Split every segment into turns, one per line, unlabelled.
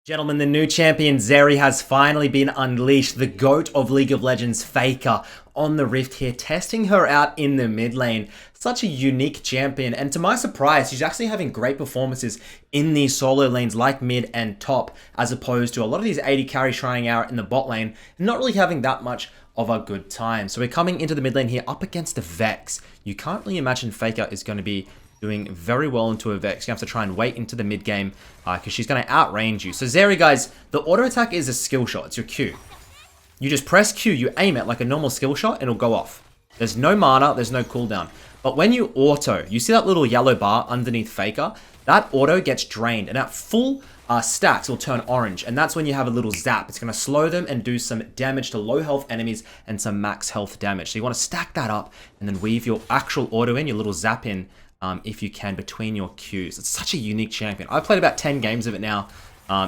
Gentlemen, the new champion Zeri has finally been unleashed. The GOAT of League of Legends, FAKER, on the Rift here, testing her out in the mid lane. Such a unique champion, and to my surprise, she's actually having great performances in these solo lanes like mid and top, as opposed to a lot of these AD carries trying out in the bot lane, and not really having that much of a good time. So we're coming into the mid lane here up against the Vex. You can't really imagine FAKER is going to be doing very well into a Vex. You have to try and wait into the mid game because she's going to outrange you. So Zeri, guys, the auto attack is a skill shot. It's your Q. You just press Q, you aim it like a normal skill shot, and it'll go off. There's no mana, there's no cooldown. But when you auto, you see that little yellow bar underneath FAKER? That auto gets drained, and at full stacks will turn orange, and that's when you have a little zap. It's going to slow them and do some damage to low health enemies and some max health damage. So you want to stack that up and then weave your actual auto in, your little zap in, if you can, between your Qs. It's such a unique champion. I've played about 10 games of it now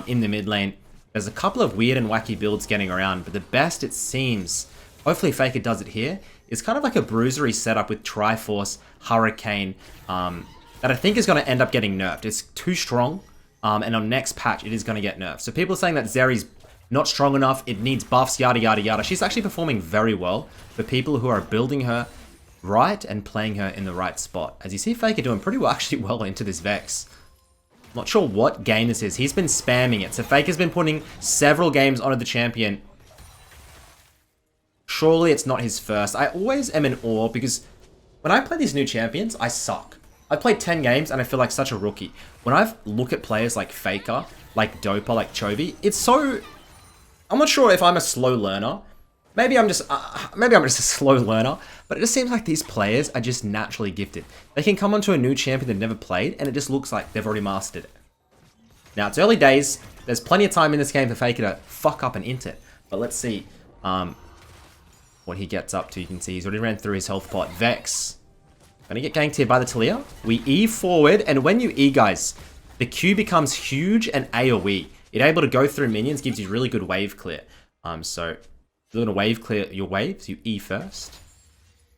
in the mid lane. There's a couple of weird and wacky builds getting around, but the best, it seems, hopefully FAKER does it here, is kind of like a bruisery setup with Triforce, Hurricane, that I think is going to end up getting nerfed. It's too strong, and on next patch, it is going to get nerfed. So people are saying that Zeri's not strong enough, it needs buffs, yada, yada, yada. She's actually performing very well for people who are building her right and playing her in the right spot. As you see FAKER doing pretty well, actually well into this Vex. Not sure what game this is. He's been spamming it. So FAKER's been putting several games onto the champion. Surely it's not his first. I always am in awe because when I play these new champions, I suck. I played 10 games and I feel like such a rookie. When I look at players like FAKER, like Dopa, like Chovy, it's so... I'm not sure if I'm a slow learner. Maybe I'm just a slow learner, but it just seems like these players are just naturally gifted. They can come onto a new champion they've never played, and it just looks like they've already mastered it. Now, it's early days. There's plenty of time in this game for FAKER to fuck up and int it. But let's see what he gets up to. You can see he's already ran through his health pot. Vex. Gonna get ganked here by the Talia. We E forward, and when you E, guys, the Q becomes huge and AoE. It's able to go through minions, gives you really good wave clear. So... if you're going to wave clear your waves, you E first.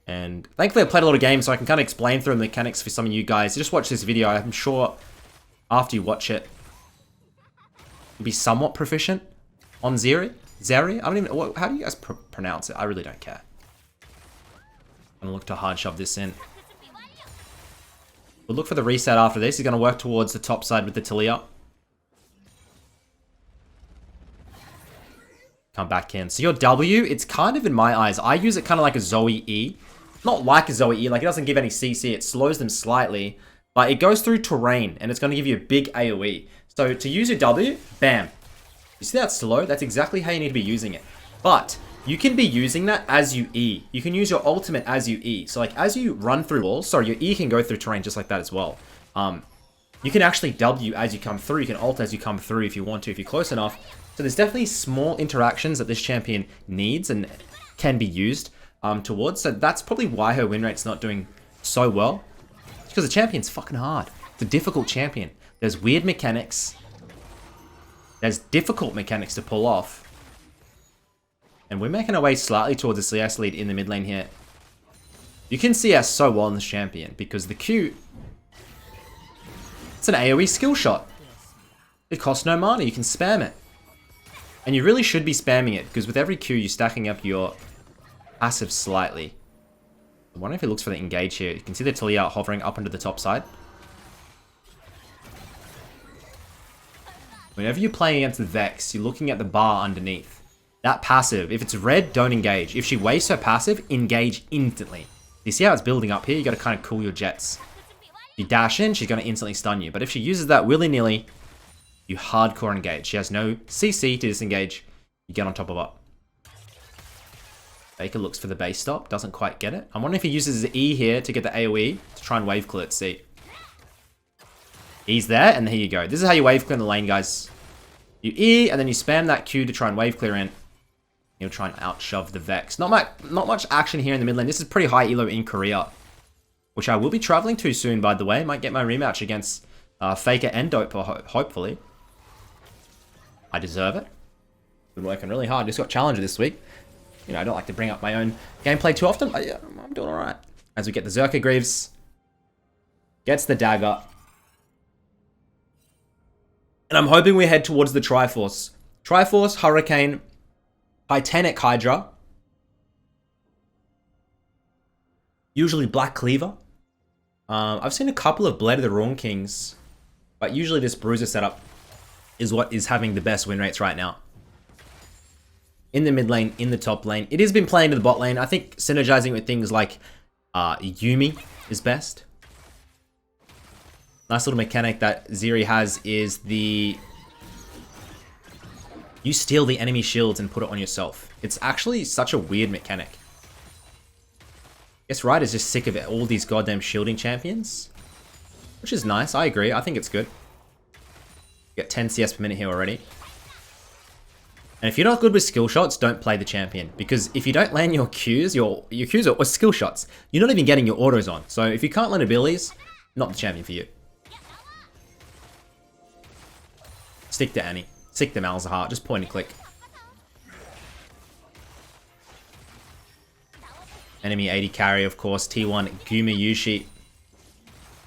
And thankfully I played a lot of games, so I can kind of explain through the mechanics for some of you guys. Just watch this video. I'm sure after you watch it, you'll be somewhat proficient on Zeri. Zeri? I don't even know. How do you guys pronounce it? I really don't care. I'm going to look to hard shove this in. We'll look for the reset after this. He's going to work towards the top side with the Talia. Come back in. So your W, it's kind of, in my eyes, I use it kind of like a Zoe E. Not like a Zoe E, like it doesn't give any CC, it slows them slightly, but it goes through terrain, and it's going to give you a big AoE. So to use your W, bam. You see that slow? That's exactly how you need to be using it. But you can be using that as you E. You can use your ultimate as you E. So like as you run through walls, sorry, your E can go through terrain just like that as well. You can actually W as you come through. You can ult as you come through if you want to, if you're close enough. So there's definitely small interactions that this champion needs and can be used towards. So that's probably why her win rate's not doing so well. It's because the champion's fucking hard. It's a difficult champion. There's weird mechanics. There's difficult mechanics to pull off. And we're making our way slightly towards the CS lead in the mid lane here. You can see us so well in this champion because the Q... it's an AoE skill shot. It costs no mana. You can spam it. And you really should be spamming it, because with every Q, you're stacking up your passive slightly. I wonder if he looks for the engage here. You can see the Talia hovering up into the top side. Whenever you're playing against the Vex, you're looking at the bar underneath. That passive, if it's red, don't engage. If she wastes her passive, engage instantly. You see how it's building up here? You got to kind of cool your jets. You dash in, she's going to instantly stun you. But if she uses that willy-nilly, you hardcore engage. She has no CC to disengage. You get on top of her. FAKER looks for the base stop. Doesn't quite get it. I'm wondering if he uses the E here to get the AoE to try and wave clear it. See. E's there, and here you go. This is how you wave clear in the lane, guys. You E, and then you spam that Q to try and wave clear in. You'll try and outshove the Vex. Not much action here in the mid lane. This is pretty high elo in Korea, which I will be traveling to soon, by the way. Might get my rematch against FAKER and Dopa, hopefully. I deserve it. Been working really hard. Just got Challenger this week. You know, I don't like to bring up my own gameplay too often, but yeah, I'm doing alright. As we get the Zerker Greaves. Gets the dagger. And I'm hoping we head towards the Triforce. Triforce, Hurricane, Titanic Hydra. Usually Black Cleaver. I've seen a couple of Blade of the Wrong Kings. But usually this Bruiser setup is what is having the best win rates right now. In the mid lane, in the top lane. It has been playing to the bot lane. I think synergizing with things like Yumi is best. Nice little mechanic that Zeri has is the... You steal the enemy shields and put it on yourself. It's actually such a weird mechanic. I guess Ryder's just sick of it. All these goddamn shielding champions. Which is nice, I agree. I think it's good. You get 10 CS per minute here already. And if you're not good with skill shots, don't play the champion. Because if you don't land your Qs, your Qs are skill shots, you're not even getting your autos on. So if you can't land abilities, not the champion for you. Stick to Annie. Stick to Malzahar. Just point and click. Enemy 80 carry, of course. T1 Guma Yushi.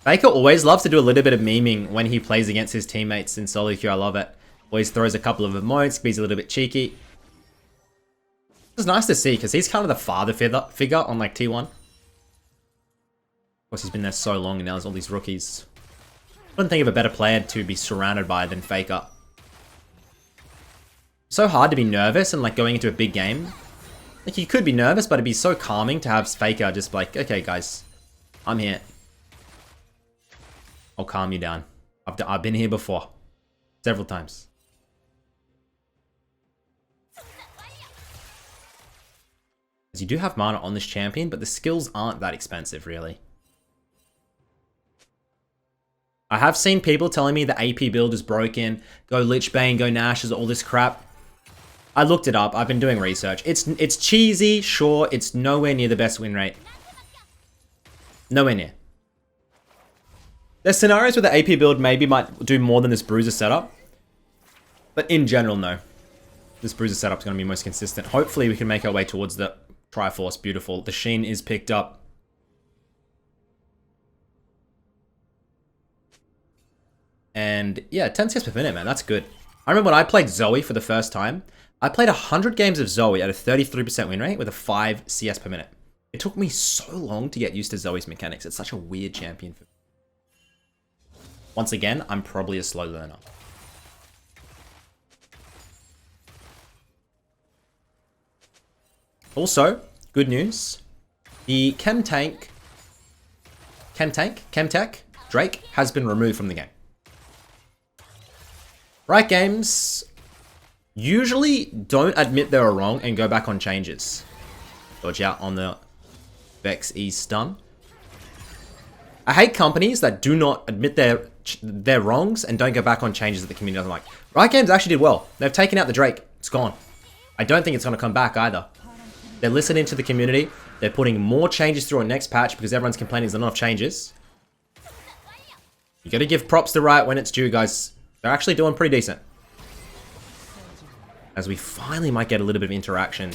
Faker always loves to do a little bit of memeing when he plays against his teammates in solo queue. I love it. Always throws a couple of emotes, he's a little bit cheeky. It's nice to see, because he's kind of the father figure on like T1. Of course, he's been there so long, and now there's all these rookies. I couldn't think of a better player to be surrounded by than Faker. So hard to be nervous and like going into a big game. Like, you could be nervous, but it'd be so calming to have Faker just like, okay guys, I'm here. I'll calm you down. I've been here before. Several times. As you do have mana on this champion, but the skills aren't that expensive, really. I have seen people telling me the AP build is broken. Go Lich Bane, go Nash, all this crap. I looked it up. I've been doing research. It's cheesy, sure. It's nowhere near the best win rate. Nowhere near. There's scenarios where the AP build maybe might do more than this Bruiser setup. But in general, no. This Bruiser setup is going to be most consistent. Hopefully we can make our way towards the Triforce. Beautiful. The Sheen is picked up. And yeah, 10 CS per minute, man. That's good. I remember when I played Zoe for the first time. I played 100 games of Zoe at a 33% win rate with a 5 CS per minute. It took me so long to get used to Zoe's mechanics. It's such a weird champion for me. Once again, I'm probably a slow learner. Also, good news. The Chemtech Drake has been removed from the game. Riot Games usually don't admit they were wrong and go back on changes. Dodge out on the Vex E stun. I hate companies that do not admit their wrongs and don't go back on changes that the community doesn't like. Riot Games actually did well. They've taken out the Drake. It's gone. I don't think it's going to come back either. They're listening to the community. They're putting more changes through on next patch because everyone's complaining there's not enough changes. You got to give props to Riot when it's due, guys. They're actually doing pretty decent. As we finally might get a little bit of interaction.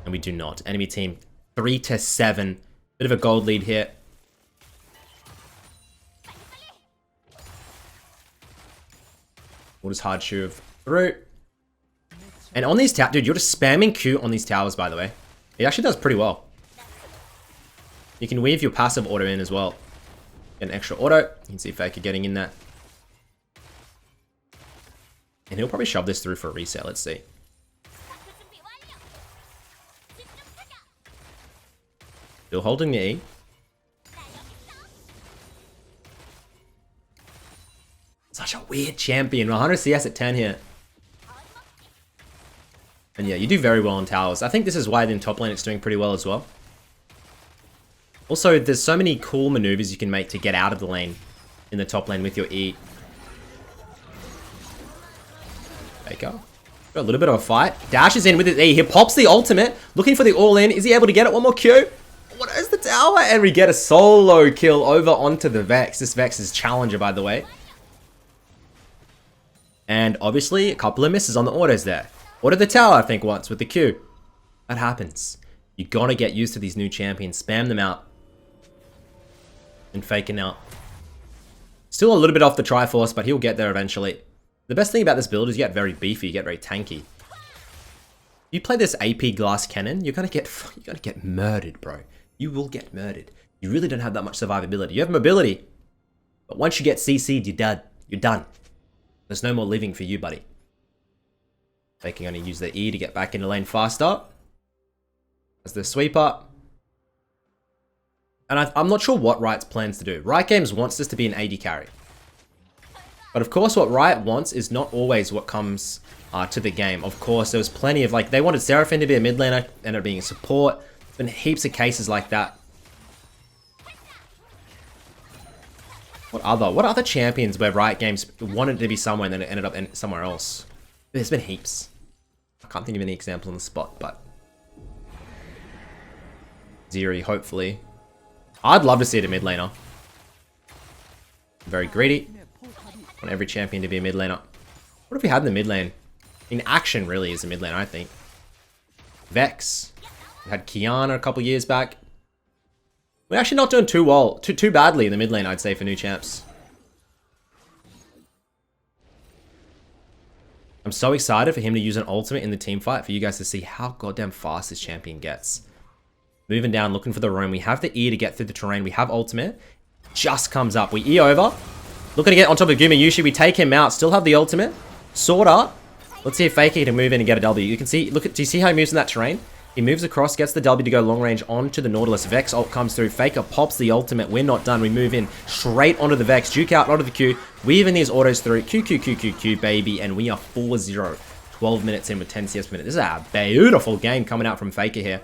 And we do not. Enemy team 3-7. Bit of a gold lead here. What does hard shoe through? And on these towers, dude, you're just spamming Q on these towers, by the way. It actually does pretty well. You can weave your passive auto in as well. Get an extra auto. You can see Faker getting in that. And he'll probably shove this through for a reset. Let's see. Still holding the E. Such a weird champion. 100 CS at 10 here. And yeah, you do very well on towers. I think this is why in top lane it's doing pretty well as well. Also, there's so many cool maneuvers you can make to get out of the lane in the top lane with your E. Faker. Got a little bit of a fight. Dashes in with his E. He pops the ultimate. Looking for the all-in. Is he able to get it? One more Q. What is the tower? And we get a solo kill over onto the Vex. This Vex is challenger, by the way. And obviously, a couple of misses on the autos there. Ordered the tower, I think, once with the Q. That happens. You gotta get used to these new champions. Spam them out. And Faking out. Still a little bit off the Triforce, but he'll get there eventually. The best thing about this build is you get very beefy, you get very tanky. You play this AP glass cannon, you're gonna get murdered, bro. You will get murdered. You really don't have that much survivability. You have mobility, but once you get CC'd, you're dead. You're done. There's no more living for you, buddy. They can only use their E to get back into lane faster. As the sweeper. And I'm not sure what Riot's plans to do. Riot Games wants this to be an AD carry. But of course what Riot wants is not always what comes to the game. Of course, there was plenty of, like, they wanted Seraphine to be a mid laner, ended up being a support. There's been heaps of cases like that. What other champions where Riot Games wanted to be somewhere and then it ended up somewhere else? There's been heaps. I can't think of any example on the spot, but Zeri, hopefully. I'd love to see it a mid laner. Very greedy. Want every champion to be a mid laner. What if we had in the mid lane? In action, really, is a mid lane, I think. Vex. We had Kiana a couple years back. We're actually not doing too well, too badly in the mid lane, I'd say, for new champs. I'm so excited for him to use an ultimate in the team fight for you guys to see how goddamn fast this champion gets. Moving down, looking for the roam. We have the E to get through the terrain. We have ultimate. Just comes up. We E over. Looking to get on top of Gumayushi. We take him out. Still have the ultimate. Sword up. Let's see if FAKER can move in and get a W. You can see, do you see how he moves in that terrain? He moves across, gets the W to go long range onto the Nautilus. Vex ult comes through. FAKER pops the ultimate. We're not done. We move in straight onto the Vex. Duke out onto the Q. Weaving these autos through. Q, baby. And we are 4-0. 12 minutes in with 10 CS per minute. This is a beautiful game coming out from FAKER here.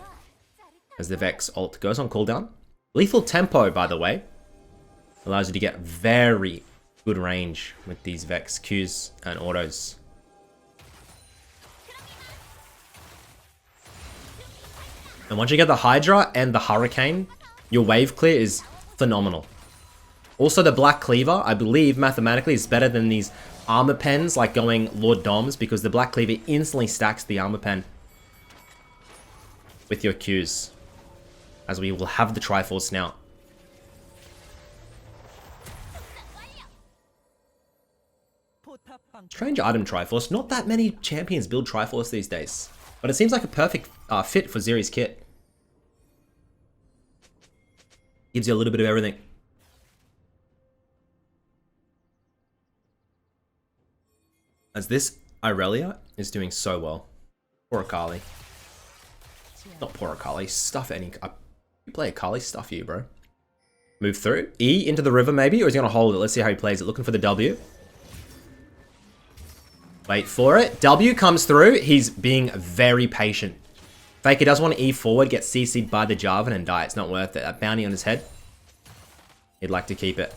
As the Vex ult goes on cooldown. Lethal tempo, by the way. Allows you to get very good range with these Vex Qs and autos. And once you get the Hydra and the Hurricane, your wave clear is phenomenal. Also, the Black Cleaver, I believe, mathematically is better than these armor pens, like going Lord Doms, because the Black Cleaver instantly stacks the armor pen with your Qs. As we will have the Triforce now. Strange item Triforce. Not that many champions build Triforce these days. But it seems like a perfect fit for Zeri's kit. Gives you a little bit of everything. As this Irelia is doing so well. Poor Akali. Not poor Akali. Stuff any... You play Akali, stuff you, bro. Move through. E into the river, maybe? Or is he going to hold it? Let's see how he plays it. Looking for the W. Wait for it. W comes through. He's being very patient. FAKER does want to E forward, get CC'd by the Jarvan and die. It's not worth it. That bounty on his head. He'd like to keep it.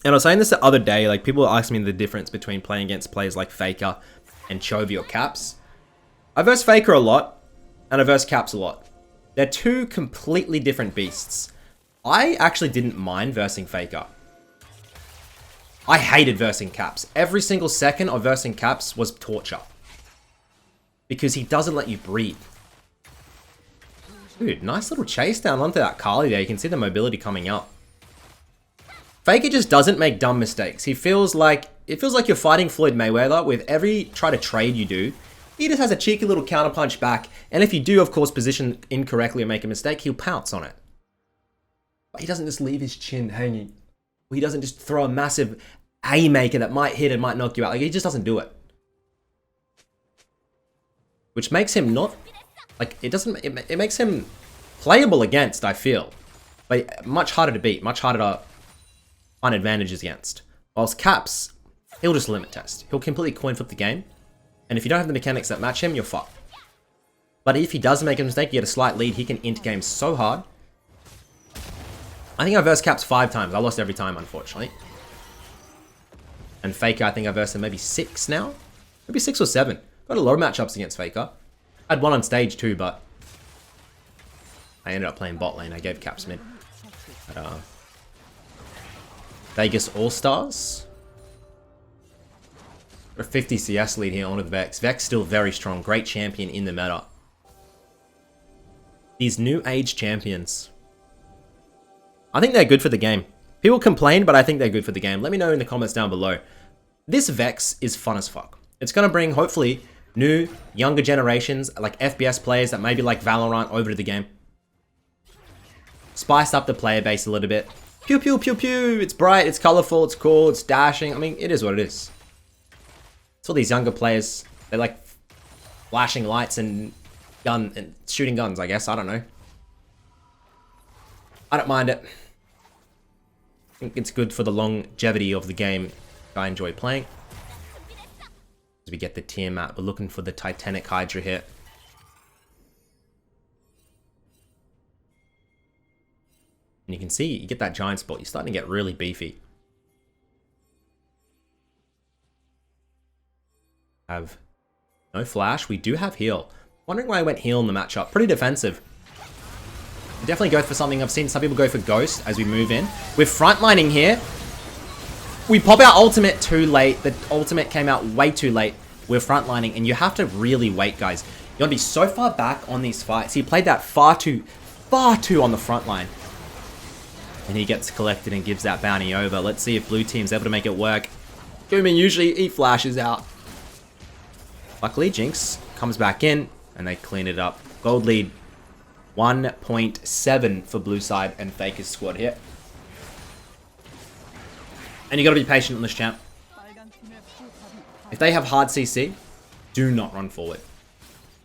And I was saying this the other day, like, people were asking me the difference between playing against players like FAKER and Chovy or Caps. I verse FAKER a lot, and I verse Caps a lot. They're two completely different beasts. I actually didn't mind versing FAKER. I hated versing Caps. Every single second of versing Caps was torture. Because he doesn't let you breathe. Dude, nice little chase down onto that Kali there. You can see the mobility coming up. FAKER just doesn't make dumb mistakes. It feels like you're fighting Floyd Mayweather with every try to trade you do. He just has a cheeky little counterpunch back. And if you do, of course, position incorrectly or make a mistake, he'll pounce on it. But he doesn't just leave his chin hanging. He doesn't just throw a massive haymaker that might hit and might knock you out. Like, he just doesn't do it. Which makes him not... Like, it makes him playable against, I feel. But much harder to beat. Much harder to find advantages against. Whilst Caps, he'll just limit test. He'll completely coin flip the game. And if you don't have the mechanics that match him, you're fucked. But if he does make a mistake, you get a slight lead, he can int game so hard. I think I versed Caps 5 times. I lost every time, unfortunately. And FAKER, I think I versed him maybe 6 now? Maybe 6 or 7. Got a lot of matchups against FAKER. I had one on stage too, but I ended up playing bot lane. I gave Caps mid. But, Vegas All-Stars. Got a 50 CS lead here onto the Vex. Vex still very strong. Great champion in the meta. These new age champions. I think they're good for the game. People complain, but I think they're good for the game. Let me know in the comments down below. This Vex is fun as fuck. It's going to bring, hopefully, new, younger generations, like FPS players that maybe like Valorant, over to the game. Spice up the player base a little bit. Pew, pew, pew, pew. It's bright, it's colorful, it's cool, it's dashing. I mean, it is what it is. It's all these younger players. They like flashing lights and shooting guns, I guess. I don't know. I don't mind it. I think it's good for the longevity of the game I enjoy playing. As we get the Tiamat, we're looking for the Titanic Hydra here. And you can see, you get that giant spot, you're starting to get really beefy. Have no flash. We do have heal. Wondering why I went heal in the matchup. Pretty defensive. Definitely go for something. I've seen some people go for Ghost as we move in. We're frontlining here. We pop our ultimate too late. The ultimate came out way too late. We're frontlining, and you have to really wait, guys. You gotta be so far back on these fights. He played that far too on the front line. And he gets collected and gives that bounty over. Let's see if blue team's able to make it work. Goomy usually, he flashes out. Luckily, Jinx comes back in, and they clean it up. Gold lead, 1.7 for blue side and Faker's squad here. And you gotta be patient on this champ. If they have hard CC, do not run forward.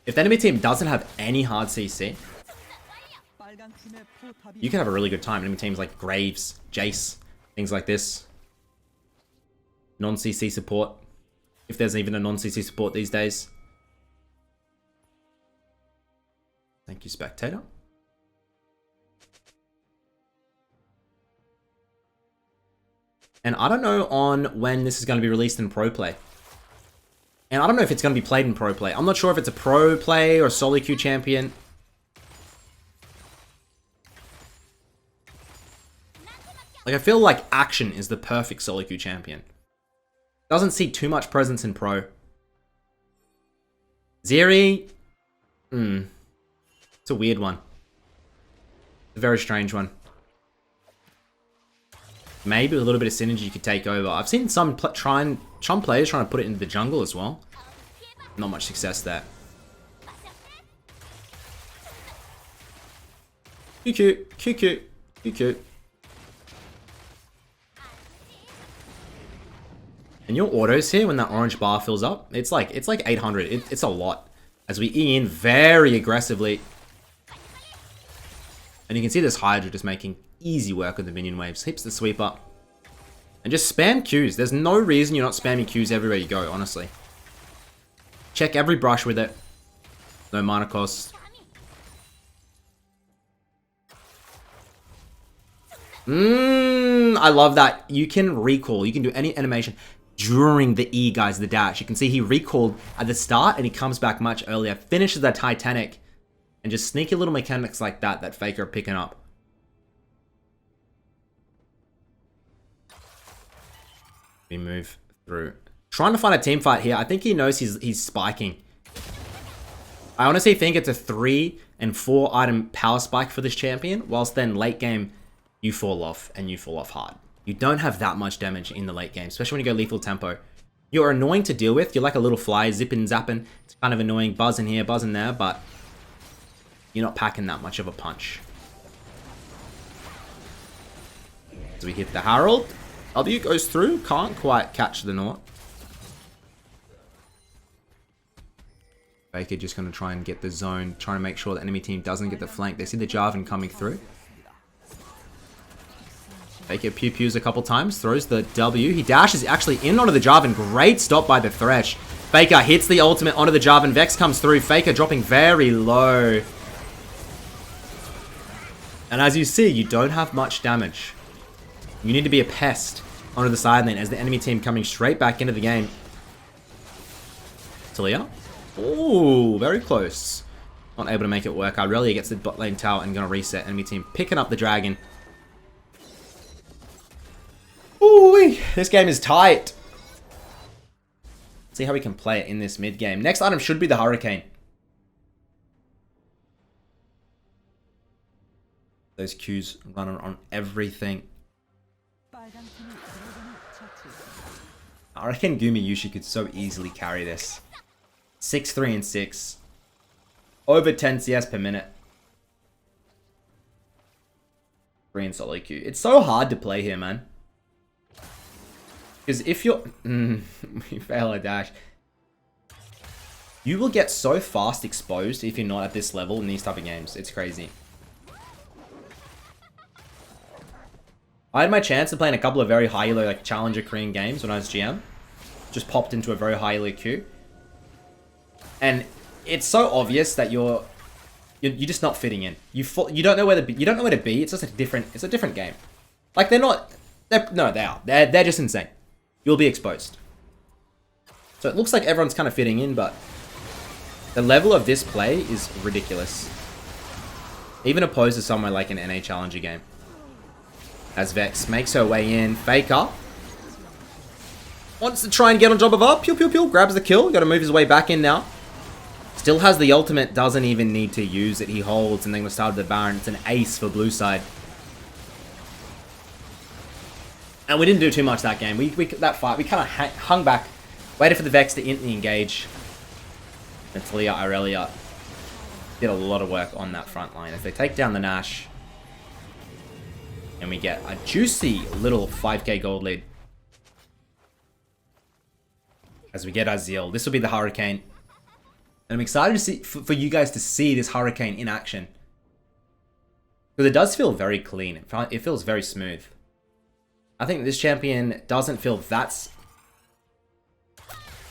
If the enemy team doesn't have any hard CC, you can have a really good time. Enemy teams like Graves, Jace, things like this. Non-CC support. If there's even a non-CC support these days. Thank you, Spectator. And I don't know on when this is going to be released in Pro Play. And I don't know if it's going to be played in Pro Play. I'm not sure if it's a Pro Play or solo queue champion. Like, I feel like Action is the perfect solo queue champion. Doesn't see too much presence in Pro. Zeri, it's a weird one. It's a very strange one. Maybe a little bit of synergy could take over. I've seen some players trying to put it into the jungle as well. Not much success there. QQ, QQ, QQ. And your autos here, when that orange bar fills up, it's like 800. It's a lot. As we E in very aggressively. And you can see this Hydra just making easy work with the minion waves. Hips the sweep up. And just spam Qs. There's no reason you're not spamming Qs everywhere you go, honestly. Check every brush with it. No mana cost. I love that. You can recall. You can do any animation during the E, guys, the dash. You can see he recalled at the start and he comes back much earlier. Finishes that Titanic. And just sneaky little mechanics like that Faker are picking up. We move through. Trying to find a team fight here. I think he knows he's spiking. I honestly think it's a 3 and 4 item power spike for this champion. Whilst then late game, you fall off and you fall off hard. You don't have that much damage in the late game, especially when you go lethal tempo. You're annoying to deal with. You're like a little fly, zipping, zapping. It's kind of annoying, buzzing here, buzzing there, but you're not packing that much of a punch. So we hit the Herald. W goes through. Can't quite catch the Naught. Faker just going to try and get the zone. Trying to make sure the enemy team doesn't get the flank. They see the Jarvan coming through. Faker pew-pews a couple times. Throws the W. He dashes actually in onto the Jarvan. Great stop by the Thresh. Faker hits the ultimate onto the Jarvan. Vex comes through. Faker dropping very low. And as you see, you don't have much damage. You need to be a pest onto the side lane as the enemy team coming straight back into the game. Talia. Ooh, very close. Not able to make it work. Irelia gets the bot lane tower and going to reset. Enemy team picking up the dragon. Ooh, this game is tight. See how we can play it in this mid game. Next item should be the Hurricane. Those Qs running on everything. I reckon Gumi Yushi could so easily carry this. 6, 3, and 6. Over 10 CS per minute. 3 in solo queue. It's so hard to play here, man. Because if you're... we fail a dash. You will get so fast exposed if you're not at this level in these type of games. It's crazy. I had my chance of playing a couple of very high elo, like Challenger Korean games when I was GM. Just popped into a very high elo queue. And it's so obvious that you're just not fitting in. You don't know where to be. You don't know where to be. It's just a different game. Like they are. They're just insane. You'll be exposed. So it looks like everyone's kind of fitting in, but the level of this play is ridiculous. Even opposed to somewhere like an NA Challenger game. As Vex makes her way in, FAKER wants to try and get on top of her. Pew pew pew, grabs the kill. Got to move his way back in now. Still has the ultimate, doesn't even need to use it. He holds and then we start the Baron. It's an ace for blue side. And we didn't do too much that game. That fight, we kind of hung back, waited for the Vex to instantly engage. And Talia Irelia did a lot of work on that front line as they take down the Nash. And we get a juicy little 5k gold lead. As we get our Zeal. This will be the Hurricane. And I'm excited to see for you guys to see this Hurricane in action. Because it does feel very clean. It feels very smooth. I think this champion doesn't feel that...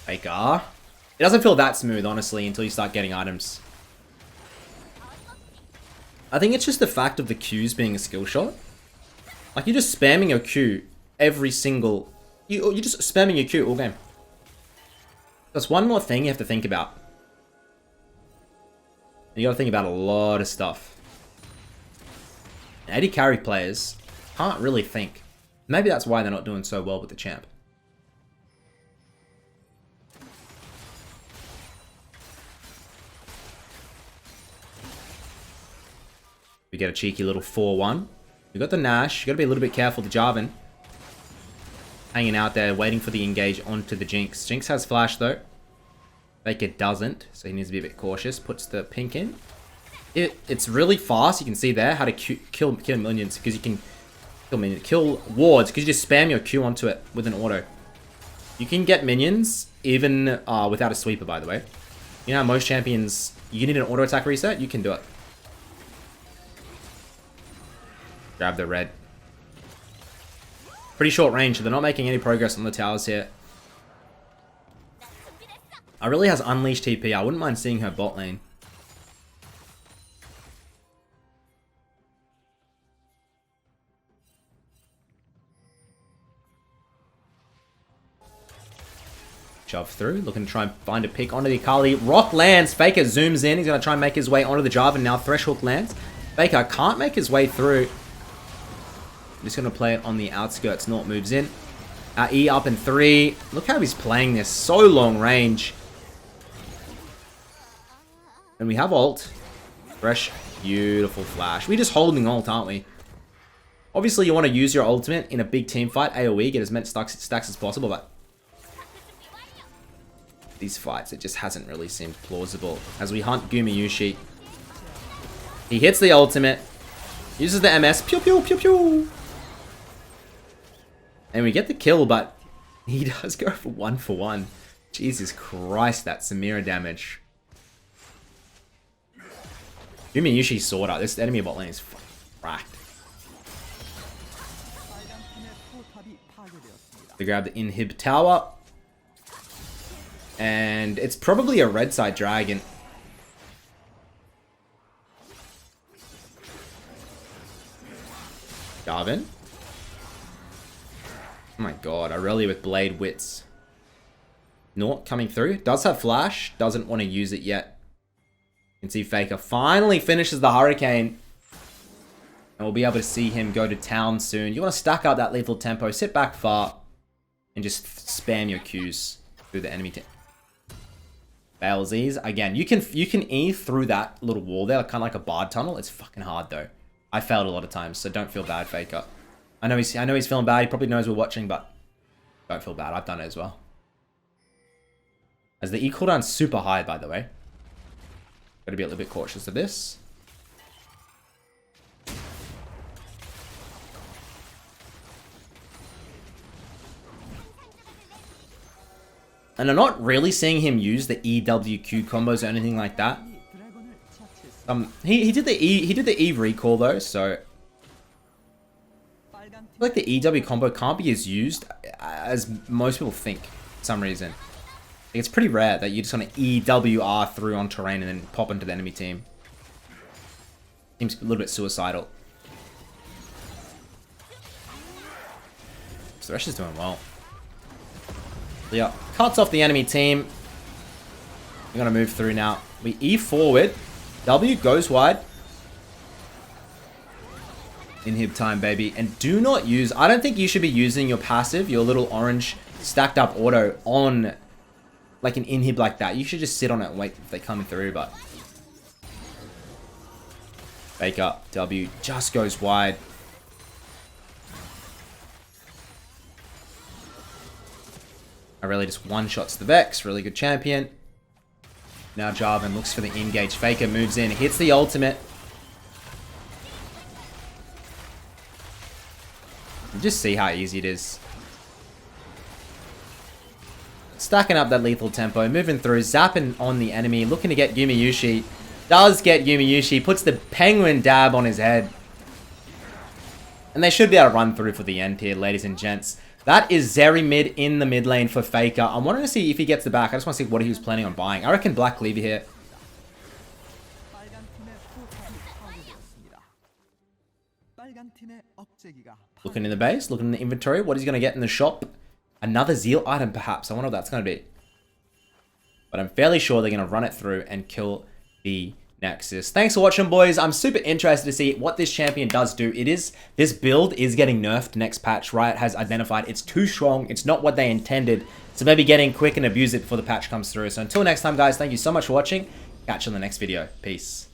FAKER. It doesn't feel that smooth, honestly, until you start getting items. I think it's just the fact of the Qs being a skill shot. Like, you're just spamming your Q every single... You're just spamming your Q all game. That's one more thing you have to think about. You gotta think about a lot of stuff. AD carry players can't really think. Maybe that's why they're not doing so well with the champ. We get a cheeky little 4-1. We got the Nash. You gotta be a little bit careful. The Jarvan hanging out there, waiting for the engage onto the Jinx. Jinx has flash though. FAKER doesn't, so he needs to be a bit cautious. Puts the pink in. It's really fast. You can see there how to kill minions because you can kill wards because you just spam your Q onto it with an auto. You can get minions even without a sweeper, by the way. You know how most champions, you need an auto attack reset? You can do it. Grab the red. Pretty short range, so they're not making any progress on the towers here. Irelia has unleashed TP. I wouldn't mind seeing her bot lane. Shove through, looking to try and find a pick onto the Akali. Rock lands, FAKER zooms in. He's going to try and make his way onto the Jarvan now. Threshold lands. FAKER can't make his way through. Just going to play it on the outskirts. Nort moves in. E up in 3. Look how he's playing this. So long range. And we have ult. Fresh. Beautiful flash. We're just holding ult, aren't we? Obviously, you want to use your ultimate in a big team fight. AoE. Get as many stacks as possible. But these fights, it just hasn't really seemed plausible. As we hunt Gumi Yushi. He hits the ultimate. Uses the MS. Pew pew pew pew. And we get the kill, but he does go for 1-for-1. Jesus Christ, that Samira damage. Gumi Yushi sword up. This enemy bot lane is fracked. They grab the inhib tower. And it's probably a red side dragon. Jarvan. Oh my god, Irelia with Blade Wits. Nort coming through. Does have flash. Doesn't want to use it yet. You can see FAKER finally finishes the Hurricane. And we'll be able to see him go to town soon. You want to stack up that lethal tempo. Sit back far. And just spam your Qs through the enemy team. Failsies. Again, you can E through that little wall there. Kind of like a bard tunnel. It's fucking hard though. I failed a lot of times. So don't feel bad, FAKER. I know he's feeling bad. He probably knows we're watching, but don't feel bad. I've done it as well. As the E cooldown's super high, by the way. Gotta be a little bit cautious of this. And I'm not really seeing him use the EWQ combos or anything like that. He did the E recall though, so I feel like the EW combo can't be as used as most people think for some reason. Like, it's pretty rare that you just want to EWR through on terrain and then pop into the enemy team. Seems a little bit suicidal. So Thresh is doing well. Yeah, cuts off the enemy team. We're gonna move through now. We E forward. W goes wide. Inhib time, baby. And do not use... I don't think you should be using your passive, your little orange stacked up auto on like an inhib like that. You should just sit on it and wait if they come through, but... FAKER. W just goes wide. I really just one-shots the Vex. Really good champion. Now Jarvan looks for the engage. FAKER moves in. Hits the ultimate. You just see how easy it is. Stacking up that lethal tempo. Moving through. Zapping on the enemy. Looking to get Yumiushi. Does get Yumiushi. Puts the penguin dab on his head. And they should be able to run through for the end here, ladies and gents. That is Zeri mid in the mid lane for FAKER. I'm wanting to see if he gets the back. I just want to see what he was planning on buying. I reckon Black Cleaver here. Looking in the base, looking in the inventory. What he's going to get in the shop. Another Zeal item, perhaps. I wonder what that's going to be. But I'm fairly sure they're going to run it through and kill the Nexus. Thanks for watching, boys. I'm super interested to see what this champion does do. This build is getting nerfed next patch. Riot has identified it's too strong. It's not what they intended. So maybe getting quick and abuse it before the patch comes through. So until next time, guys, thank you so much for watching. Catch you in the next video. Peace.